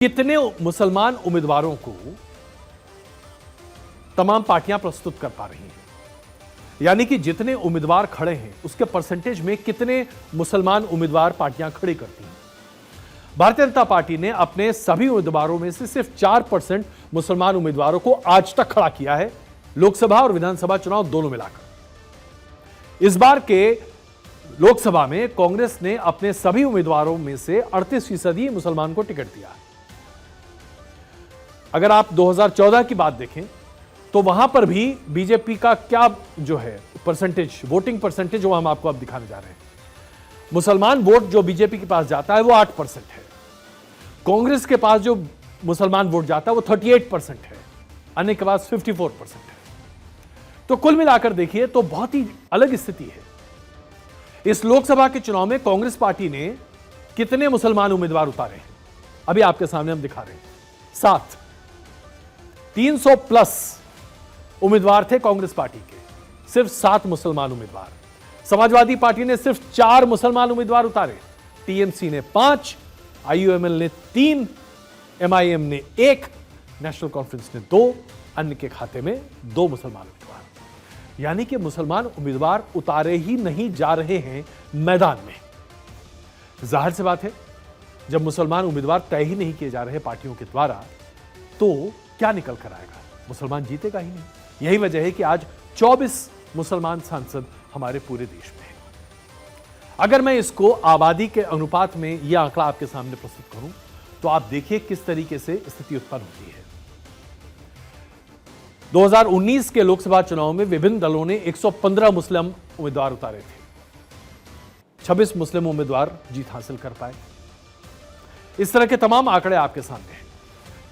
कितने मुसलमान उम्मीदवारों को तमाम पार्टियां प्रस्तुत कर पा रही हैं, यानी कि जितने उम्मीदवार खड़े हैं उसके परसेंटेज में कितने मुसलमान उम्मीदवार पार्टियां खड़ी करती हैं। भारतीय जनता पार्टी ने अपने सभी उम्मीदवारों में से सिर्फ 4% मुसलमान उम्मीदवारों को आज तक खड़ा किया है, लोकसभा और विधानसभा चुनाव दोनों मिलाकर। इस बार के लोकसभा में कांग्रेस ने अपने सभी उम्मीदवारों में से 38% ही मुसलमान को टिकट दिया। अगर आप 2014 की बात देखें तो वहां पर भी बीजेपी का क्या जो है परसेंटेज, वोटिंग परसेंटेज, वो हम आपको अब दिखाने जा रहे हैं। मुसलमान वोट जो बीजेपी के पास जाता है वो 8% है। कांग्रेस के पास जो मुसलमान वोट जाता है वो 38% है, अन्य के पास 54% है। तो कुल मिलाकर देखिए तो बहुत ही अलग स्थिति है। इस लोकसभा के चुनाव में कांग्रेस पार्टी ने कितने मुसलमान उम्मीदवार उतारे हैं, अभी आपके सामने हम दिखा रहे हैं। 7, 300 प्लस उम्मीदवार थे कांग्रेस पार्टी के, सिर्फ 7 मुसलमान उम्मीदवार। समाजवादी पार्टी ने सिर्फ 4 मुसलमान उम्मीदवार उतारे, टीएमसी ने 5, आईयूएमएल ने 3, एमआईएम ने 1, नेशनल कॉन्फ्रेंस ने 2, अन्य के खाते में 2 मुसलमान उम्मीदवार। यानी कि मुसलमान उम्मीदवार उतारे ही नहीं जा रहे हैं मैदान में। जाहिर सी बात है, जब मुसलमान उम्मीदवार तय ही नहीं किए जा रहे पार्टियों के द्वारा तो क्या निकल कर आएगा, मुसलमान जीतेगा ही नहीं। यही वजह है कि आज 24 मुसलमान सांसद हमारे पूरे देश में हैं। अगर मैं इसको आबादी के अनुपात में यह आंकड़ा आपके सामने प्रस्तुत करूं तो आप देखिए किस तरीके से स्थिति उत्पन्न होती है। 2019 के लोकसभा चुनाव में विभिन्न दलों ने 115 मुस्लिम उम्मीदवार उतारे थे, 26 मुस्लिम उम्मीदवार जीत हासिल कर पाए। इस तरह के तमाम आंकड़े आपके सामने हैं।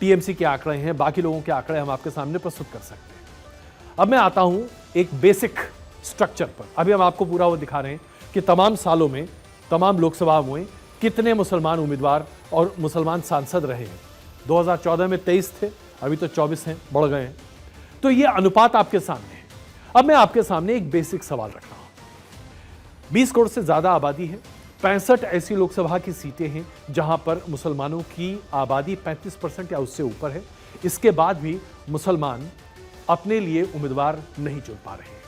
टीएमसी के आंकड़े हैं, बाकी लोगों के आंकड़े हम आपके सामने प्रस्तुत कर सकते हैं। अब मैं आता हूं एक बेसिक स्ट्रक्चर पर। अभी हम आपको पूरा वो दिखा रहे हैं कि तमाम सालों में, तमाम लोकसभा में कितने मुसलमान उम्मीदवार और मुसलमान सांसद रहे हैं। 2014 में 23 थे, अभी तो 24 हैं, बढ़ गए हैं। तो ये अनुपात आपके सामने है। अब मैं आपके सामने एक बेसिक सवाल रख रहा हूं। 20 करोड़ से ज्यादा आबादी है, 65 ऐसी लोकसभा की सीटें हैं जहां पर मुसलमानों की आबादी 35% या उससे ऊपर है। इसके बाद भी मुसलमान अपने लिए उम्मीदवार नहीं चुन पा रहे हैं।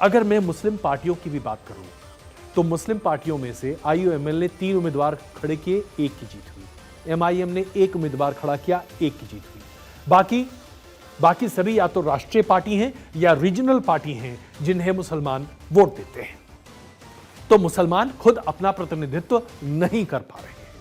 अगर मैं मुस्लिम पार्टियों की भी बात करूं तो मुस्लिम पार्टियों में से आईयूएमएल ने 3 उम्मीदवार खड़े किए, 1 की जीत हुई। एमआईएम ने 1 उम्मीदवार खड़ा किया, 1 की जीत हुई। बाकी सभी या तो राष्ट्रीय पार्टी हैं या रीजनल पार्टी हैं जिन्हें मुसलमान वोट देते हैं। तो मुसलमान खुद अपना प्रतिनिधित्व नहीं कर पा रहे हैं।